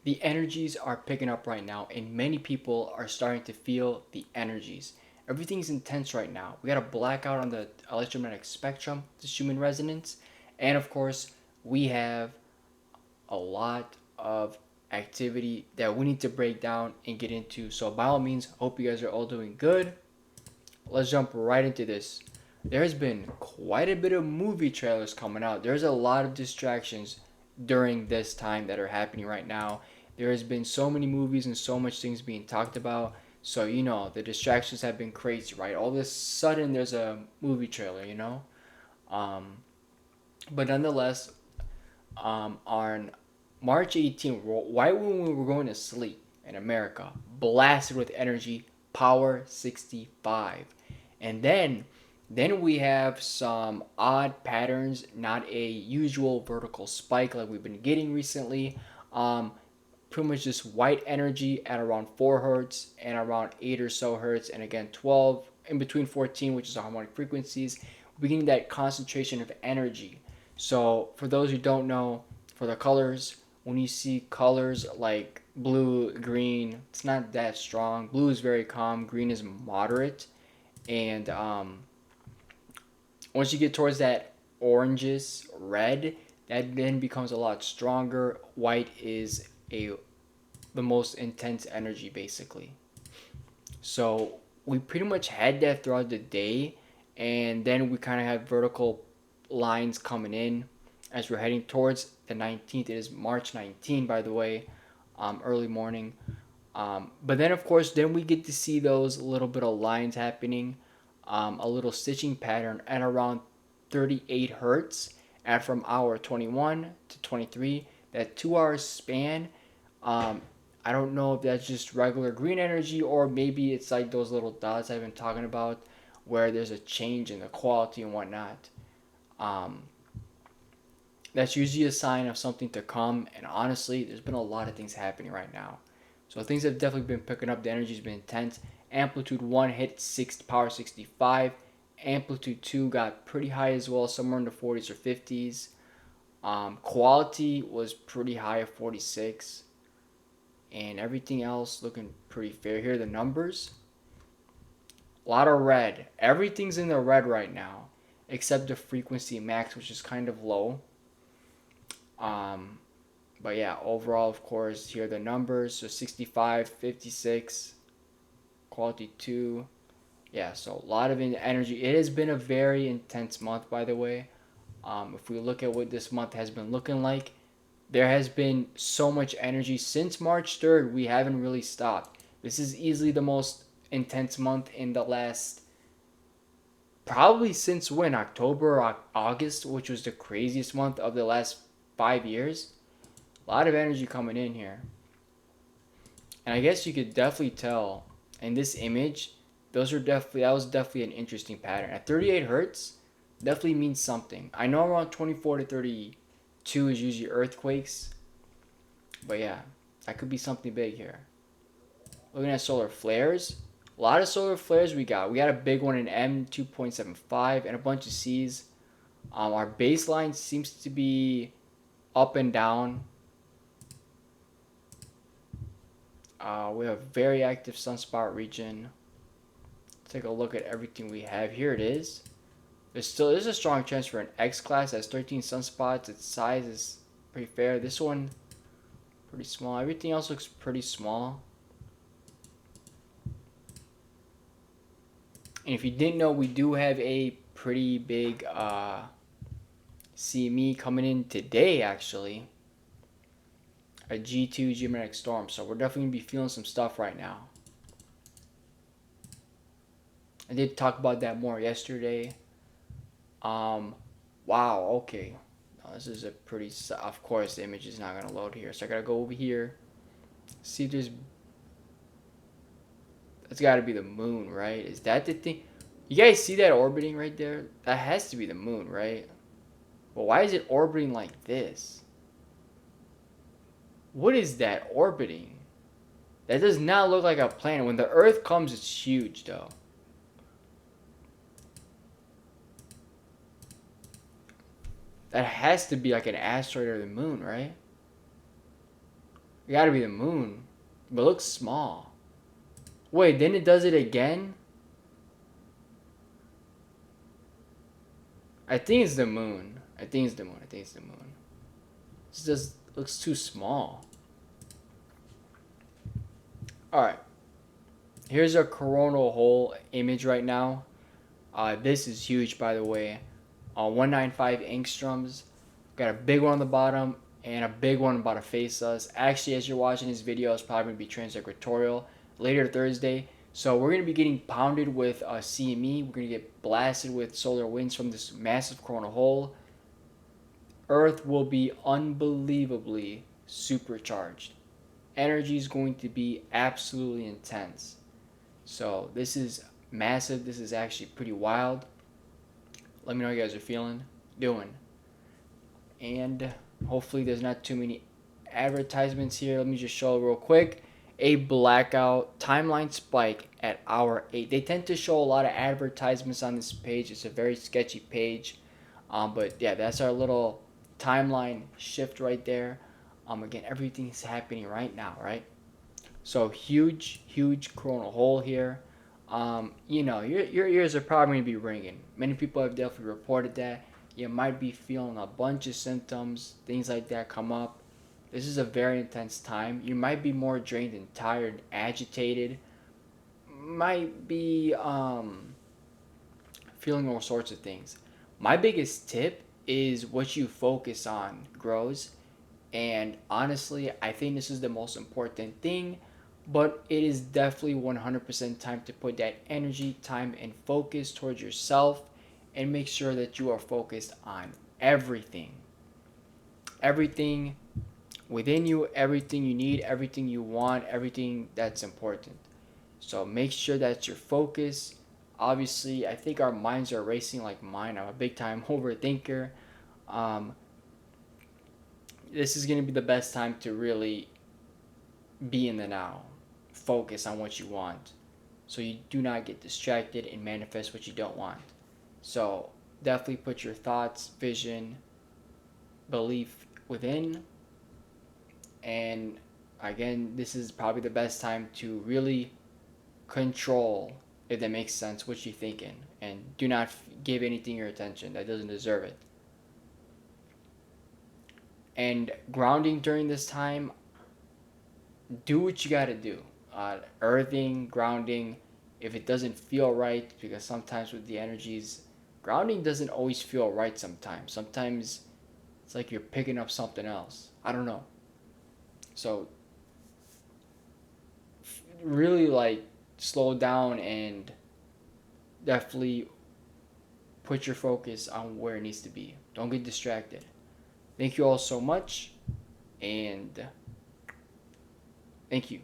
The energies are picking up right now, and many people are starting to feel the energies. Everything's intense right now. We got a blackout on the electromagnetic spectrum, the Schumann resonance, and of course, we have a lot of activity that we need to break down and get into. So, by all means, hope you guys are all doing good. Let's jump right into this. There's been quite a bit of movie trailers coming out. There's a lot of distractions during this time that are happening right now. There has been so many movies and so much things being talked about. So, the distractions have been crazy, right? All of a sudden there's a movie trailer. Um, but nonetheless, on March 18th, right when we were going to sleep in America, blasted with energy, Power 65. And then we have some odd patterns, not a usual vertical spike like we've been getting recently. Um, Pretty much just white energy at around 4 hertz and around 8 or so hertz, and again 12 in between 14, which is the harmonic frequencies. We're getting that concentration of energy. So for those who don't know, for the colors, when you see colors like blue, green, it's not that strong. Blue is very calm, green is moderate, and once you get towards that oranges, red, that then becomes a lot stronger. White is a the most intense energy basically. So we pretty much had that throughout the day, and then we kind of had vertical lines coming in as we're heading towards the 19th. It is March 19th, by the way, early morning. But then, of course, then we get to see those little bit of lines happening, a little stitching pattern at around 38 hertz, and from hour 21 to 23, that 2 hour span. Um, I don't know if that's just regular green energy or maybe it's like those little dots I've been talking about where there's a change in the quality and whatnot. Um, that's usually a sign of something to come. And honestly, there's been a lot of things happening right now. So things have definitely been picking up. The energy's been intense. Amplitude 1 hit power 65. Amplitude 2 got pretty high as well, somewhere in the 40s or 50s. Quality was pretty high at 46. And everything else looking pretty fair. Here are the numbers. A lot of red. Everything's in the red right now, except the frequency max, which is kind of low. Um, but yeah, overall, of course, here are the numbers. So 65, 56, quality 2. Yeah, so a lot of energy. It has been a very intense month, by the way. If we look at what this month has been looking like, there has been so much energy since March 3rd. We haven't really stopped. This is easily the most intense month in the last, probably since when? October or August, which was the craziest month of the last 5 years. A lot of energy coming in here. And I guess you could definitely tell in this image, that was definitely an interesting pattern. At 38 hertz, definitely means something. I know around 24 to 32 is usually earthquakes, but yeah, that could be something big here. Looking at solar flares, a lot of solar flares we got. We got a big one in M2.75 and a bunch of C's. Our baseline seems to be up and down. We have a very active sunspot region. Take a look at everything we have. Here it is. There's a strong chance for an X class. It has 13 sunspots. Its size is pretty fair. This one pretty small. Everything else looks pretty small. And if you didn't know, we do have a pretty big CME coming in today, actually. A G2 geomagnetic storm. So we're definitely going to be feeling some stuff right now. I did talk about that more yesterday. Um, wow, okay. This is a pretty, of course, the image is not going to load here. So I got to go over here. See if there's, that's got to be the moon, right? Is that the thing? You guys see that orbiting right there? That has to be the moon, right? But why is it orbiting like this? What is that orbiting? That does not look like a planet. When the Earth comes, it's huge, though. That has to be like an asteroid or the moon, right? It gotta be the moon. But it looks small. Wait, then it does it again? I think it's the moon. I think it's the moon. I think it's the moon. It just looks too small. Alright. Here's a coronal hole image right now. This is huge, by the way. 195 angstroms. Got a big one on the bottom and a big one about to face us. Actually, as you're watching this video, it's probably going to be transequatorial later Thursday. So we're going to be getting pounded with CME. We're going to get blasted with solar winds from this massive coronal hole. Earth will be unbelievably supercharged. Energy is going to be absolutely intense. So this is massive. This is actually pretty wild. Let me know how you guys are feeling, doing. And hopefully there's not too many advertisements here. Let me just show real quick. A blackout timeline spike at hour 8. They tend to show a lot of advertisements on this page. It's a very sketchy page. But yeah, that's our little timeline shift right there. Again, everything's happening right now, right? So huge coronal hole here. Your ears are probably going to be ringing. Many people have definitely reported that. You might be feeling a bunch of symptoms, things like that come up. This is a very intense time. You might be more drained and tired, agitated. Might be feeling all sorts of things. My biggest tip is what you focus on grows. And honestly, I think this is the most important thing, but it is definitely 100% time to put that energy, time, and focus towards yourself and make sure that you are focused on everything. Everything within you, everything you need, everything you want, everything that's important. So make sure that's your focus. Obviously, I think our minds are racing like mine. I'm a big time overthinker. Um, this is going to be the best time to really be in the now. Focus on what you want so you do not get distracted and manifest what you don't want. So definitely put your thoughts, vision, belief within. And again, this is probably the best time to really control, if that makes sense, what you're thinking. And do not give anything your attention that doesn't deserve it. And grounding during this time, do what you got to do. Earthing, grounding, if it doesn't feel right, because sometimes with the energies, grounding doesn't always feel right sometimes. Sometimes it's like you're picking up something else. I don't know. So really like slow down and definitely put your focus on where it needs to be. Don't get distracted. Thank you all so much, and thank you.